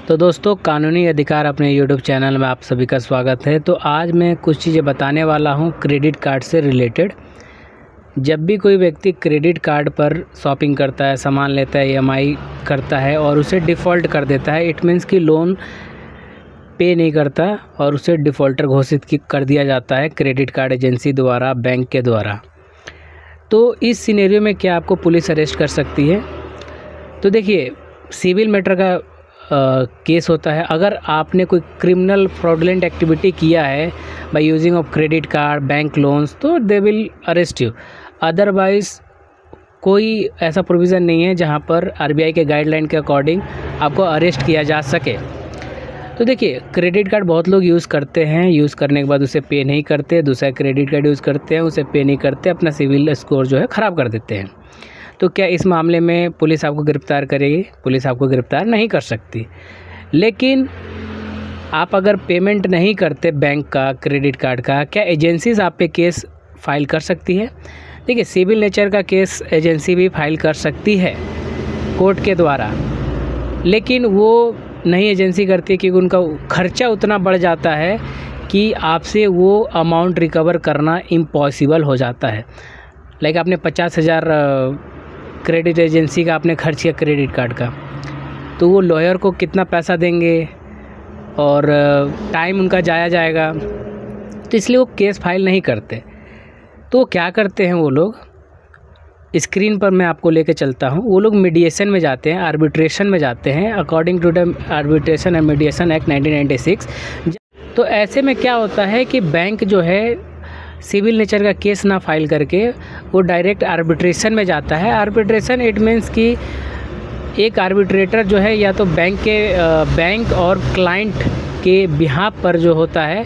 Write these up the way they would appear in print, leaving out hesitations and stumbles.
तो दोस्तों, कानूनी अधिकार अपने YouTube चैनल में आप सभी का स्वागत है। तो आज मैं कुछ चीज़ें बताने वाला हूं क्रेडिट कार्ड से रिलेटेड। जब भी कोई व्यक्ति क्रेडिट कार्ड पर शॉपिंग करता है, सामान लेता है, EMI करता है और उसे डिफ़ॉल्ट कर देता है, इट मीन्स कि लोन पे नहीं करता और उसे डिफ़ॉल्टर घोषित कर दिया जाता है क्रेडिट कार्ड एजेंसी द्वारा, बैंक के द्वारा। तो इस सिनेरियो में क्या आपको पुलिस अरेस्ट कर सकती है? तो देखिए, सिविल मैटर का केस होता है। अगर आपने कोई क्रिमिनल फ्रॉडुलेंट एक्टिविटी किया है by using of credit card, bank loans, तो they will arrest you. Otherwise कोई ऐसा प्रोविज़न नहीं है जहां पर RBI के गाइडलाइन के अकॉर्डिंग आपको अरेस्ट किया जा सके। तो देखिए, क्रेडिट कार्ड बहुत लोग यूज़ करते हैं, यूज़ करने के बाद उसे पे नहीं करते, दूसरा क्रेडिट कार्ड यूज़ करते हैं, उसे पे नहीं करते, अपना सिविल स्कोर जो है ख़राब कर देते हैं। तो क्या इस मामले में पुलिस आपको गिरफ़्तार करेगी? पुलिस आपको गिरफ़्तार नहीं कर सकती। लेकिन आप अगर पेमेंट नहीं करते बैंक का, क्रेडिट कार्ड का, क्या एजेंसीज़ आप पे केस फाइल कर सकती है? देखिए, सिविल नेचर का केस एजेंसी भी फाइल कर सकती है कोर्ट के द्वारा, लेकिन वो नहीं एजेंसी करती क्योंकि उनका खर्चा उतना बढ़ जाता है कि आपसे वो अमाउंट रिकवर करना इम्पॉसिबल हो जाता है। लाइक आपने 50,000 क्रेडिट एजेंसी का आपने खर्च किया क्रेडिट कार्ड का, तो वो लॉयर को कितना पैसा देंगे और टाइम उनका जाया जाएगा, तो इसलिए वो केस फाइल नहीं करते। तो क्या करते हैं वो लोग, स्क्रीन पर मैं आपको लेके चलता हूँ, वो लोग मीडिएशन में जाते हैं, आर्बिट्रेशन में जाते हैं according to the arbitration and mediation act 1996। तो ऐसे में क्या होता है कि बैंक जो है सिविल नेचर का केस ना फाइल करके वो डायरेक्ट आर्बिट्रेशन में जाता है। आर्बिट्रेशन इट मीन्स कि एक आर्बिट्रेटर जो है या तो बैंक और क्लाइंट के बिहाफ पर जो होता है,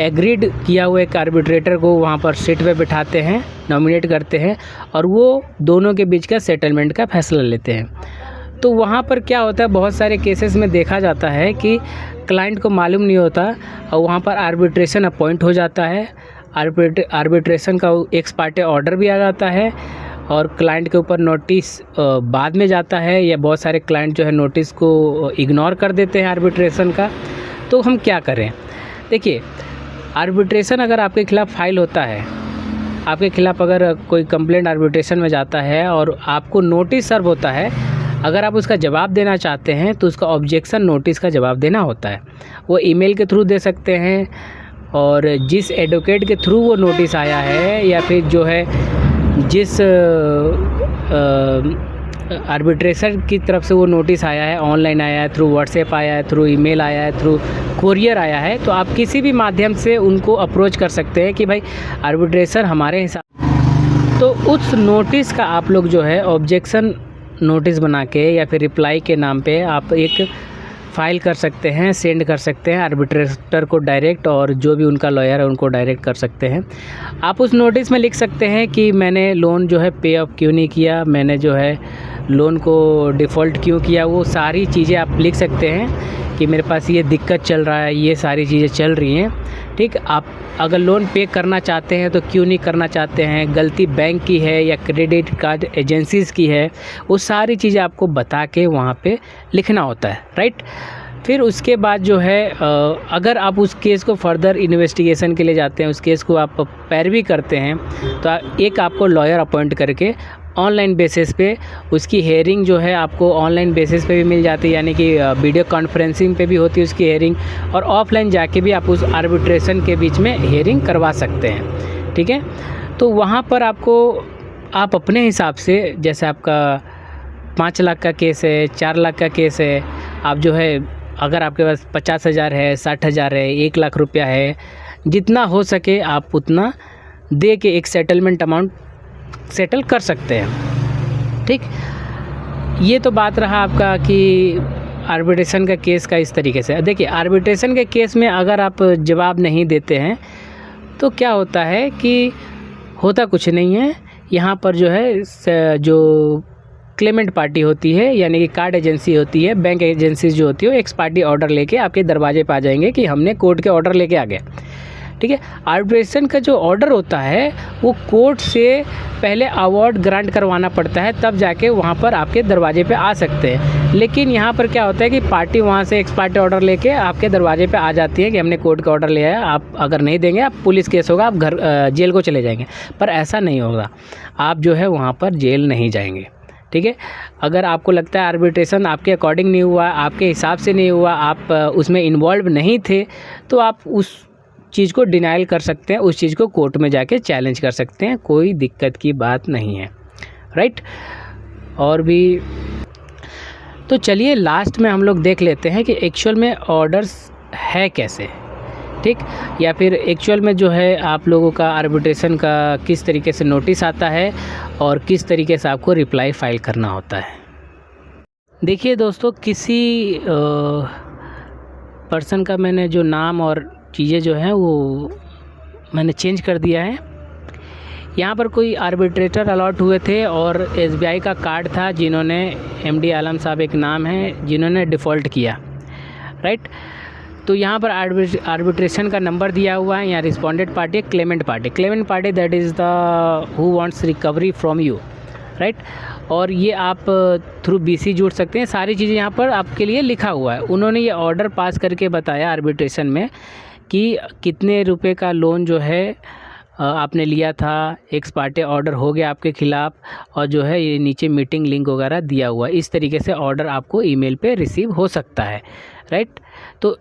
एग्रीड किया हुआ एक आर्बिट्रेटर को वहाँ पर सीट पे बिठाते हैं, नॉमिनेट करते हैं और वो दोनों के बीच का सेटलमेंट का फैसला लेते हैं। तो वहाँ पर क्या होता है, बहुत सारे केसेस में देखा जाता है कि क्लाइंट को मालूम नहीं होता और वहाँ पर आर्बिट्रेशन अपॉइंट हो जाता है। आर्बिट्रेशन का एक्स पार्टे ऑर्डर भी आ जाता है और क्लाइंट के ऊपर नोटिस बाद में जाता है, या बहुत सारे क्लाइंट जो है नोटिस को इग्नोर कर देते हैं आर्बिट्रेशन का। तो हम क्या करें? देखिए, आर्बिट्रेशन अगर आपके ख़िलाफ़ फाइल होता है, आपके ख़िलाफ़ अगर कोई कंप्लेंट आर्बिट्रेशन में जाता है और आपको नोटिस सर्व होता है, अगर आप उसका जवाब देना चाहते हैं तो उसका ऑब्जेक्शन नोटिस का जवाब देना होता है। वो ईमेल के थ्रू दे सकते हैं, और जिस एडवोकेट के थ्रू वो नोटिस आया है या फिर जो है जिस आर्बिट्रेशन की तरफ से वो नोटिस आया है, ऑनलाइन आया है, थ्रू व्हाट्सएप आया है, थ्रू ईमेल आया है, थ्रू कोरियर आया है, तो आप किसी भी माध्यम से उनको अप्रोच कर सकते हैं कि भाई आर्बिट्रेशन हमारे हिसाब। तो उस नोटिस का आप लोग जो है ऑब्जेक्शन नोटिस बना के या फिर रिप्लाई के नाम पे आप एक फ़ाइल कर सकते हैं, सेंड कर सकते हैं आर्बिट्रेटर को डायरेक्ट, और जो भी उनका लॉयर है उनको डायरेक्ट कर सकते हैं। आप उस नोटिस में लिख सकते हैं कि मैंने लोन जो है पे अप क्यों नहीं किया, मैंने जो है लोन को डिफ़ॉल्ट क्यों किया, वो सारी चीज़ें आप लिख सकते हैं कि मेरे पास ये दिक्कत चल रहा है, ये सारी चीज़ें चल रही हैं। ठीक, आप अगर लोन पे करना चाहते हैं तो क्यों नहीं करना चाहते हैं, गलती बैंक की है या क्रेडिट कार्ड एजेंसीज़ की है, वो सारी चीज़ें आपको बता के वहाँ पे लिखना होता है, राइट। फिर उसके बाद जो है अगर आप उस केस को फर्दर इन्वेस्टिगेशन के लिए जाते हैं, उस केस को आप पैरवी करते हैं, तो एक आपको लॉयर अपॉइंट करके ऑनलाइन बेसिस पे उसकी हेयरिंग जो है आपको ऑनलाइन बेसिस पे भी मिल जाती है, यानी कि वीडियो कॉन्फ्रेंसिंग पे भी होती है उसकी हेयरिंग, और ऑफलाइन जाके भी आप उस आर्बिट्रेशन के बीच में हेयरिंग करवा सकते हैं। ठीक है, तो वहाँ पर आपको आप अपने हिसाब से, जैसे आपका 5 लाख का केस है, 4 लाख का केस है, आप जो है अगर आपके पास 50,000 है, 60,000 है, 1 लाख रुपया है, जितना हो सके आप उतना दे के एक सेटलमेंट अमाउंट सेटल कर सकते हैं। ठीक, ये तो बात रहा आपका कि आर्बिट्रेशन का केस का इस तरीके से। देखिए, आर्बिट्रेशन के केस में अगर आप जवाब नहीं देते हैं तो क्या होता है कि होता कुछ नहीं है, यहाँ पर जो है जो क्लेमेंट पार्टी होती है, यानी कि कार्ड एजेंसी होती है, बैंक एजेंसी जो होती है, वो एक्स पार्टी ऑर्डर लेके आपके दरवाजे पे आ जाएंगे कि हमने कोर्ट के ऑर्डर लेके आ गए। ठीक है। आर्बिट्रेशन का जो ऑर्डर होता है वो कोर्ट से पहले अवार्ड ग्रांट करवाना पड़ता है, तब जाके वहाँ पर आपके दरवाजे पे आ सकते हैं। लेकिन यहाँ पर क्या होता है कि पार्टी वहाँ से एक्स पार्टी ऑर्डर लेके आपके दरवाजे पे आ जाती है कि हमने कोर्ट का ऑर्डर लिया है, आप अगर नहीं देंगे आप पुलिस केस होगा, आप घर जेल को चले जाएंगे। पर ऐसा नहीं होगा, आप जो है वहाँ पर जेल नहीं जाएंगे, ठीक है। अगर आपको लगता है आर्बिट्रेशन आपके अकॉर्डिंग नहीं हुआ, आपके हिसाब से नहीं हुआ, आप उसमें इन्वॉल्व नहीं थे, तो आप उस चीज़ को डिनाइल कर सकते हैं, उस चीज़ को कोर्ट में जाके चैलेंज कर सकते हैं, कोई दिक्कत की बात नहीं है, राइट। और भी तो चलिए लास्ट में हम लोग देख लेते हैं कि एक्चुअल में ऑर्डर्स है कैसे, ठीक, या फिर एक्चुअल में जो है आप लोगों का आर्बिट्रेशन का किस तरीके से नोटिस आता है और किस तरीके से आपको रिप्लाई फ़ाइल करना होता है। देखिए दोस्तों, किसी पर्सन का मैंने जो नाम और चीज़ें जो हैं वो मैंने चेंज कर दिया है। यहाँ पर कोई आर्बिट्रेटर अलॉट हुए थे और SBI का कार्ड था, जिन्होंने MD आलम साहब एक नाम है, जिन्होंने डिफ़ॉल्ट किया, राइट। तो यहाँ पर आर्बिट्रेशन का नंबर दिया हुआ है, यहाँ रिस्पोंडेंट पार्टी है Clement party that is the who wants recovery from you, right. और ये आप थ्रू BC जुड़ सकते हैं, सारी चीज़ें यहाँ पर आपके लिए लिखा हुआ है। उन्होंने ये ऑर्डर पास करके बताया आर्बिट्रेशन में कि कितने रुपए का लोन जो है आपने लिया था, एक्स पार्टी ऑर्डर हो गया आपके ख़िलाफ़, और जो है ये नीचे मीटिंग लिंक वगैरह दिया हुआ है। इस तरीके से ऑर्डर आपको ईमेल पे रिसीव हो सकता है, राइट। तो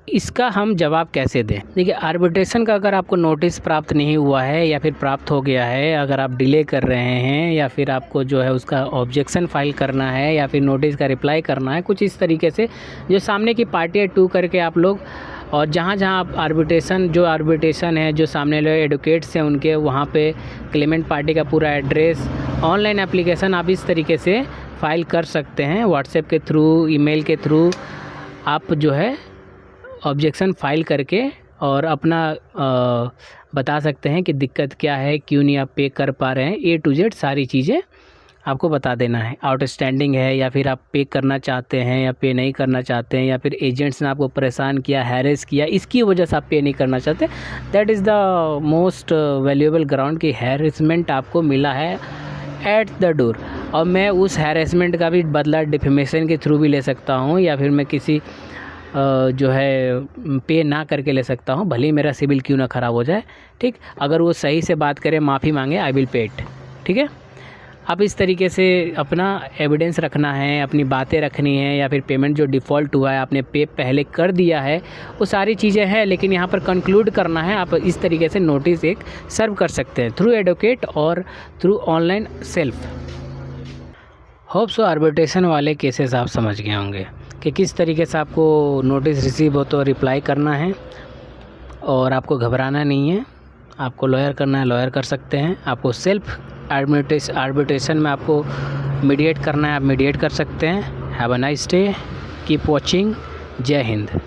इसका हम जवाब कैसे दें? देखिए, आर्बिट्रेशन का अगर आपको नोटिस प्राप्त नहीं हुआ है या फिर प्राप्त हो गया है, अगर आप डिले कर रहे हैं या फिर आपको जो है उसका ऑब्जेक्शन फाइल करना है या फिर नोटिस का रिप्लाई करना है, कुछ इस तरीके से जो सामने की पार्टी है टू करके आप लोग, और जहाँ आप आर्बिट्रेशन है जो सामने लोग एडवोकेट्स हैं उनके, वहाँ पे क्लेमेंट पार्टी का पूरा एड्रेस, ऑनलाइन एप्लीकेशन आप इस तरीके से फ़ाइल कर सकते हैं। व्हाट्सएप के थ्रू, ईमेल के थ्रू आप जो है ऑब्जेक्शन फाइल करके और अपना बता सकते हैं कि दिक्कत क्या है, क्यों नहीं आप पे कर पा रहे हैं, A to Z सारी चीज़ें आपको बता देना है। आउटस्टैंडिंग है या फिर आप पे करना चाहते हैं या पे नहीं करना चाहते हैं, या फिर एजेंट्स ने आपको परेशान किया, हैरेस किया, इसकी वजह से आप पे नहीं करना चाहते, that is the most valuable ground कि हैरेसमेंट आपको मिला है एट द डोर, और मैं उस हैरेसमेंट का भी बदला डिफेमेशन के थ्रू भी ले सकता हूँ, या फिर मैं किसी जो है पे ना करके ले सकता हूँ, भले ही मेरा सिविल क्यों ना ख़राब हो जाए, ठीक। अगर वो सही से बात करे, माफ़ी मांगे, आई विल पे इट, ठीक है। अब इस तरीके से अपना एविडेंस रखना है, अपनी बातें रखनी है, या फिर पेमेंट जो डिफ़ॉल्ट हुआ है आपने पे पहले कर दिया है, वो सारी चीज़ें हैं। लेकिन यहाँ पर कंक्लूड करना है, आप इस तरीके से नोटिस एक सर्व कर सकते हैं थ्रू एडवोकेट और through online self. Hope so arbitration वाले केसेस आप समझ गए होंगे कि किस तरीके से आपको नोटिस रिसीव हो तो रिप्लाई करना है, और आपको घबराना नहीं है। आपको लॉयर करना है, लॉयर कर सकते हैं। आपको सेल्फ आर्बिट्रेशन में आपको मीडिएट करना है, आप मीडिएट कर सकते हैं। Have a nice day, keep watching, जय हिंद।